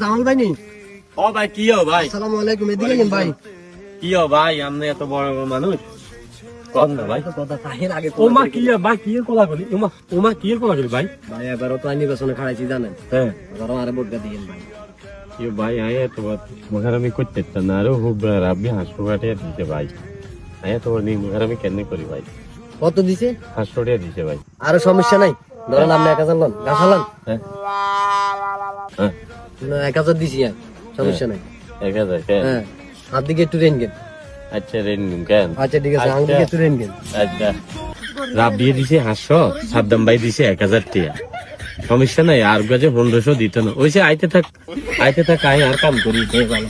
জামাল ভাই নি? ও ভাই কি হো ভাই? আসসালামু আলাইকুম, এদিকে আইন ভাই। কি হো ভাই? আপনি এত বড় বড় মানুষ কম না ভাই? কথা তাহের আগে ওমা কি ভাই? কি এর কথা বলি? ওমা কি এর কথা বলি ভাই? ভাই এবারও তো নির্বাচনে খাড়াইছি জানেন, হ্যাঁ এবারও আরে ভোট দিয়েন ভাই। কি ভাই আয়া তো মহারামি করতে না আরো খুব রাব্বি হাসপাতালে দিতে ভাই। আয়া তো নি মহারামি কেন করি ভাই? কত দিছে? হাসপাতালে দিতে ভাই। আরো সমস্যা নাই, ধরেন আপনি 1000 লন, গাছালান হ্যাঁ হ্যাঁ 1000 দিছি, আর সমস্যা নাই। 1000 কেন? হ্যাঁ, হাত দিকে একটু রেন গেন। আচ্ছা রেন কেন? আচ্ছা ঠিক আছে, আঙ্গুল দিকে একটু রেন গেন। আচ্ছা রাব্বি দিছে 500, সাদ্দাম ভাই দিছে 1000 টাকা। সমস্যা নাই, আর কাছে 1500 দিত না। ওইসে আইতে থাক আই আর কাম করি ভালো।